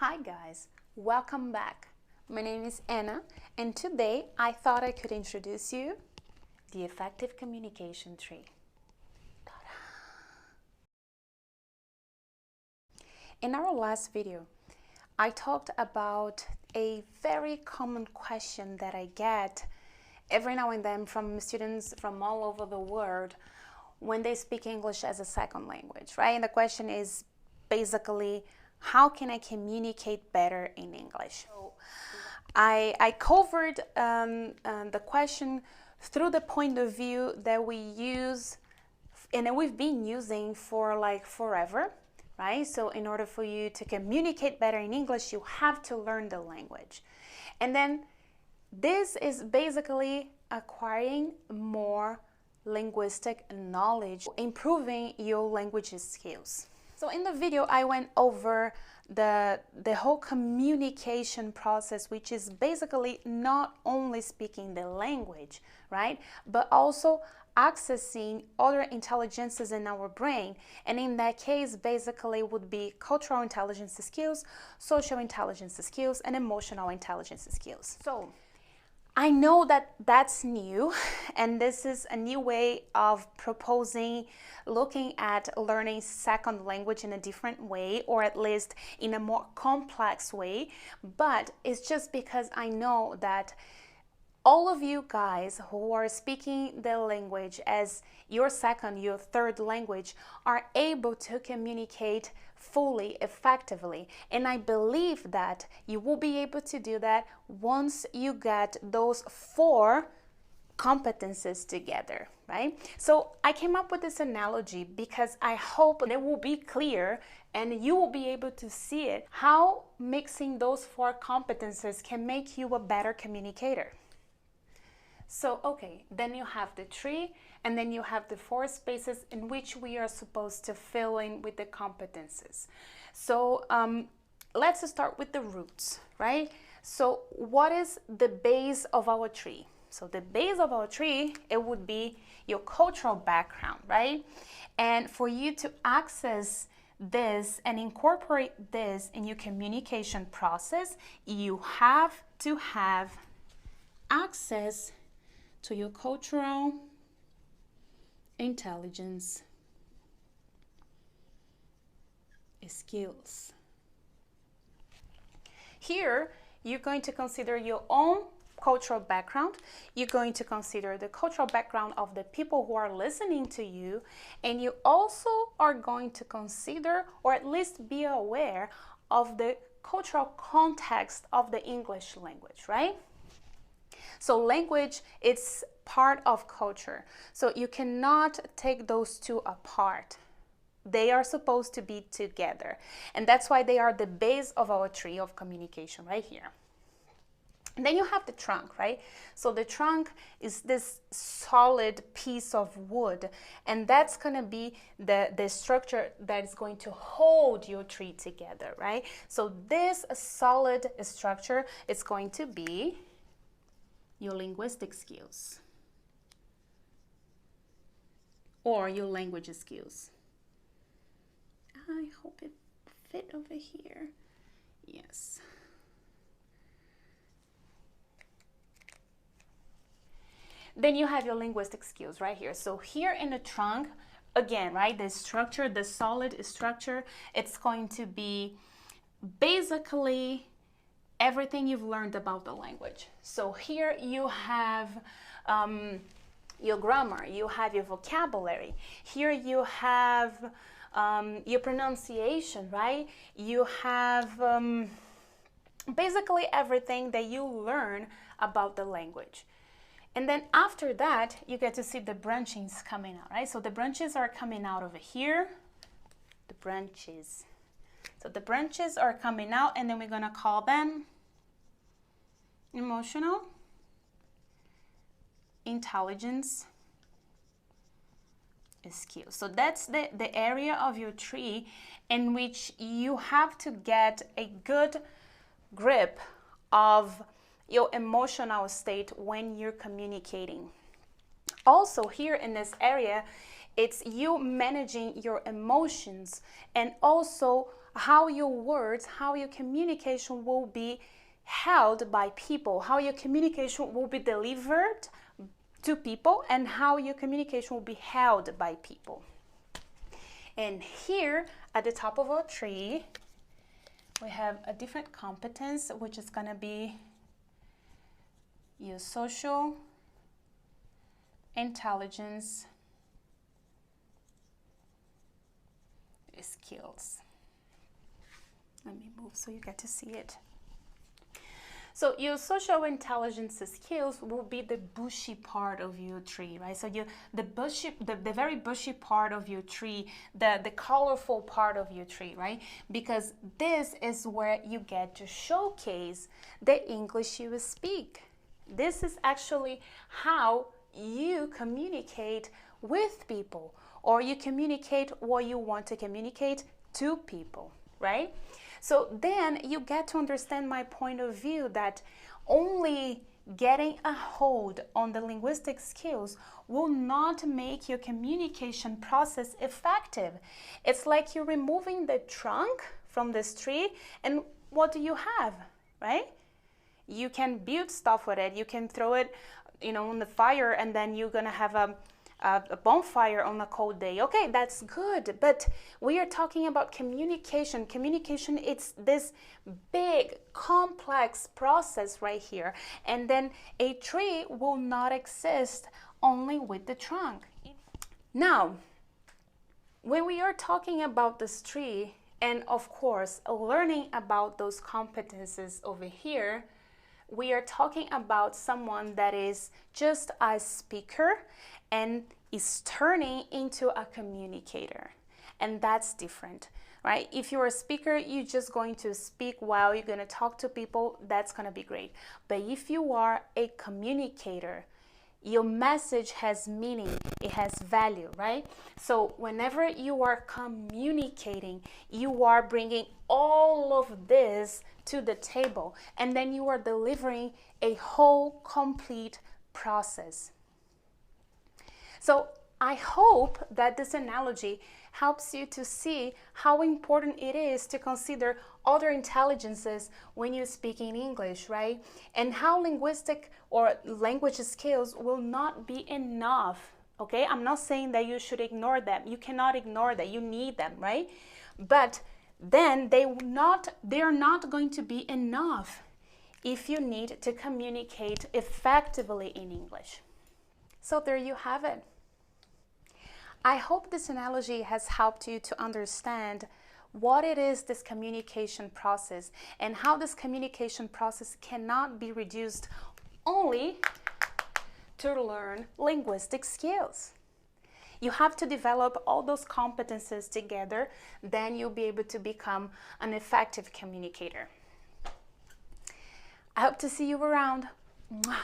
Hi guys, welcome back. My name is Anna and today I thought I could introduce you the effective communication tree. In our last video, I talked about a very common question that I get every now and then from students from all over the world when they speak English as a second language, right? And the question is basically, how can I communicate better in English? So I covered the question through the point of view that we use and that we've been using for like forever, right? So in order for you to communicate better in English, you have to learn the language. And then this is basically acquiring more linguistic knowledge, improving your language skills. So in the video, I went over the whole communication process, which is basically not only speaking the language, right? But also accessing other intelligences in our brain. And in that case, basically would be cultural intelligence skills, social intelligence skills, and emotional intelligence skills. So I know that that's new, and this is a new way of proposing looking at learning second language in a different way, or at least in a more complex way, but it's just because I know that all of you guys who are speaking the language as your second, your third language are able to communicate fully, effectively. And I believe that you will be able to do that once you get those 4 competencies together, right? So I came up with this analogy because I hope it will be clear and you will be able to see it, how mixing those 4 competencies can make you a better communicator. So, okay, then you have the tree, and then you have the 4 spaces in which we are supposed to fill in with the competences. So let's start with the roots, right? So what is the base of our tree? So the base of our tree, it would be your cultural background, right? And for you to access this and incorporate this in your communication process, you have to have access to your cultural intelligence skills. Here, you're going to consider your own cultural background. You're going to consider the cultural background of the people who are listening to you, and you also are going to consider, or at least be aware of the cultural context of the English language, right? So language, it's part of culture. So you cannot take those 2 apart. They are supposed to be together. And that's why they are the base of our tree of communication right here. And then you have the trunk, right? So the trunk is this solid piece of wood, and that's going to be the structure that is going to hold your tree together, right? So this solid structure is going to be your linguistic skills or your language skills. I hope it fit over here. Yes. Then you have your linguistic skills right here. So here in the trunk, again, right, the structure, the solid structure, it's going to be basically everything you've learned about the language. So here you have your grammar, you have your vocabulary. Here you have your pronunciation, right? You have basically everything that you learn about the language. And then after that, you get to see the branchings coming out, right? So the branches are coming out over here, the branches. So the branches are coming out, and then we're going to call them emotional intelligence skills. So that's the area of your tree in which you have to get a good grip of your emotional state when you're communicating. Also here in this area, it's you managing your emotions and also how your words, how your communication will be held by people, how your communication will be delivered to people, and how your communication will be held by people. And here at the top of our tree, we have a different competence, which is going to be your social intelligence skills. Let me move so you get to see it. So your social intelligence skills will be the bushy part of your tree, right? So the very bushy part of your tree, the colorful part of your tree, right? Because this is where you get to showcase the English you speak. This is actually how you communicate with people, or you communicate what you want to communicate to people, right? So then you get to understand my point of view that only getting a hold on the linguistic skills will not make your communication process effective. It's like you're removing the trunk from this tree, and what do you have, right? You can build stuff with it. You can throw it, on the fire, and then you're gonna have a bonfire on a cold day. Okay, that's good, but we are talking about communication. Communication, it's this big, complex process right here. And then a tree will not exist only with the trunk. Now, when we are talking about this tree, and of course, learning about those competencies over here, we are talking about someone that is just a speaker and is turning into a communicator. And that's different, right? If you're a speaker, you're just going to speak while you're going to talk to people. That's going to be great. But if you are a communicator, your message has meaning, it has value, right? So whenever you are communicating, you are bringing all of this to the table, and then you are delivering a whole complete process. So I hope that this analogy helps you to see how important it is to consider other intelligences when you're speaking English, right? And how linguistic or language skills will not be enough, okay? I'm not saying that you should ignore them. You cannot ignore that. You need them, right? But then they're not going to be enough if you need to communicate effectively in English. So there you have it. I hope this analogy has helped you to understand what it is, this communication process, and how this communication process cannot be reduced only to learn linguistic skills. You have to develop all those competencies together, then you'll be able to become an effective communicator. I hope to see you around. Mwah.